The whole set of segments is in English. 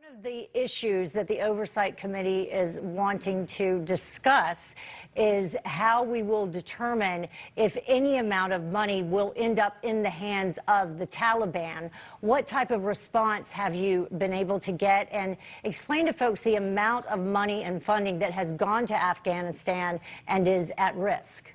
One of the issues that the Oversight Committee is wanting to discuss is how we will determine if any amount of money will end up in the hands of the Taliban. What type of response have you been able to get? And explain to folks the amount of money and funding that has gone to Afghanistan and is at risk.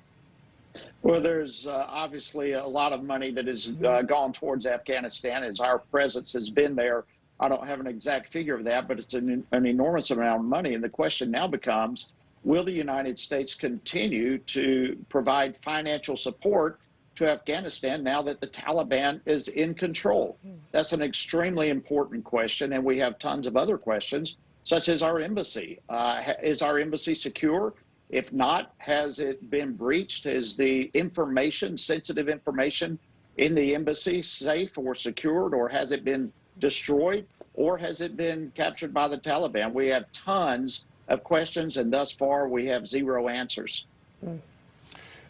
Well, there's obviously a lot of money that has gone towards Afghanistan as our presence has been there. I don't have an exact figure of that, but it's an enormous amount of money. And the question now becomes, will the United States continue to provide financial support to Afghanistan now that the Taliban is in control? That's an extremely important question. And we have tons of other questions, such as our embassy. Is our embassy secure? If not, has it been breached? Is the information, sensitive information in the embassy safe or secured, or has it been destroyed, or has it been captured by the Taliban? We have tons of questions, and thus far we have zero answers.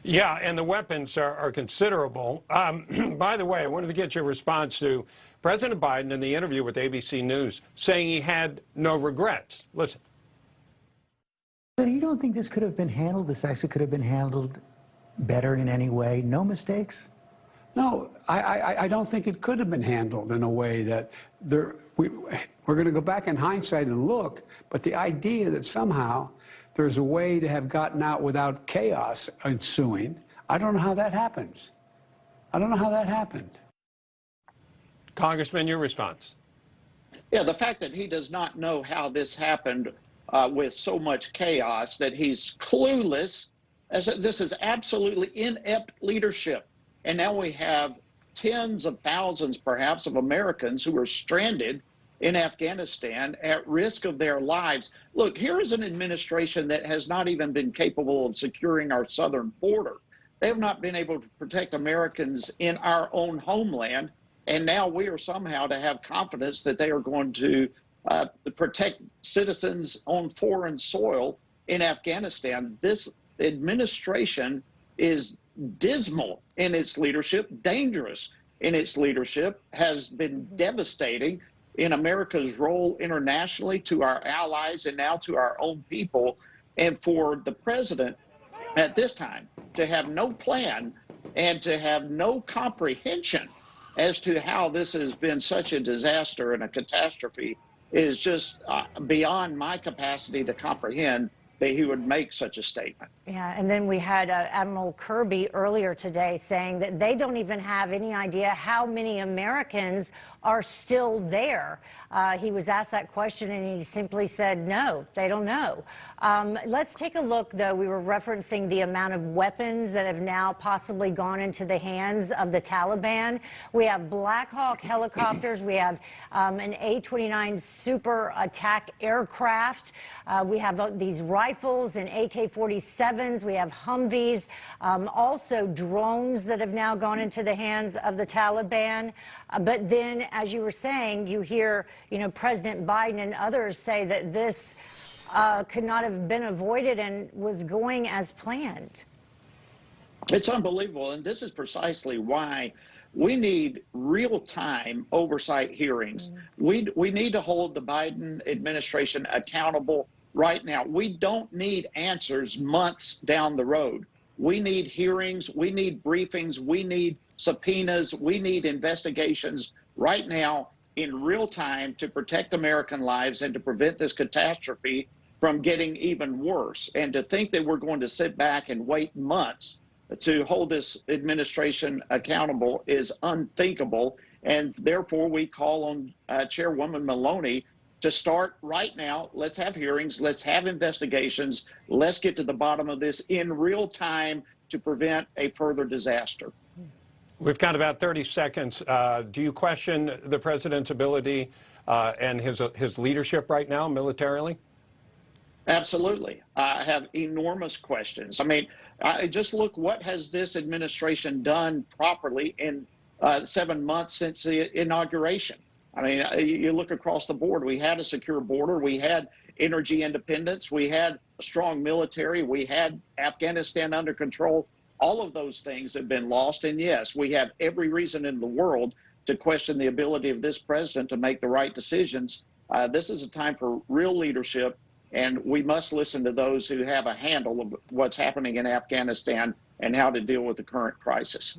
Yeah, and the weapons are considerable. By the way, I wanted to get your response to President Biden in the interview with ABC News, saying he had no regrets. Listen. So you don't think this could have been handled, this actually could have been handled better in any way? No mistakes? No, I don't think it could have been handled in a way that we're going to go back in hindsight and look, but the idea that somehow there's a way to have gotten out without chaos ensuing, I don't know how that happens. I don't know how that happened. Congressman, your response. Yeah, the fact that he does not know how this happened with so much chaos, that he's clueless, this is absolutely inept leadership. And now we have tens of thousands, perhaps, of Americans who are stranded in Afghanistan at risk of their lives. Look, here is an administration that has not even been capable of securing our southern border. They have not been able to protect Americans in our own homeland. And now we are somehow to have confidence that they are going to protect citizens on foreign soil in Afghanistan. This administration is dismal in its leadership, dangerous in its leadership, has been devastating in America's role internationally to our allies and now to our own people. And for the president at this time to have no plan and to have no comprehension as to how this has been such a disaster and a catastrophe is just beyond my capacity to comprehend that he would make such a statement. Yeah, and then we had Admiral Kirby earlier today saying that they don't even have any idea how many Americans are still there. He was asked that question and he simply said, no, they don't know. Let's take a look, though. We were referencing the amount of weapons that have now possibly gone into the hands of the Taliban. We have Black Hawk helicopters. We have an A-29 super attack aircraft. We have these rifles and AK-47s. We have Humvees, also drones that have now gone into the hands of the Taliban. But then, as you were saying, you hear, President Biden and others say that this could not have been avoided and was going as planned. It's unbelievable, and this is precisely why we need real-time oversight hearings. We need to hold the Biden administration accountable right now. We don't need answers months down the road. We need hearings, we need briefings, we need subpoenas, we need investigations right now in real time to protect American lives and to prevent this catastrophe from getting even worse. And to think that we're going to sit back and wait months to hold this administration accountable is unthinkable. And therefore, we call on Chairwoman Maloney to start right now. Let's have hearings. Let's have investigations. Let's get to the bottom of this in real time to prevent a further disaster. We've got about 30 seconds. Do you question the president's ability and his leadership right now militarily? Absolutely. I have enormous questions. I mean, just look, what has this administration done properly in 7 months since the inauguration? I mean, you look across the board. We had a secure border. We had energy independence. We had a strong military. We had Afghanistan under control. All of those things have been lost. And yes, we have every reason in the world to question the ability of this president to make the right decisions This is a time for real leadership, and we must listen to those who have a handle of what's happening in Afghanistan and how to deal with the current crisis.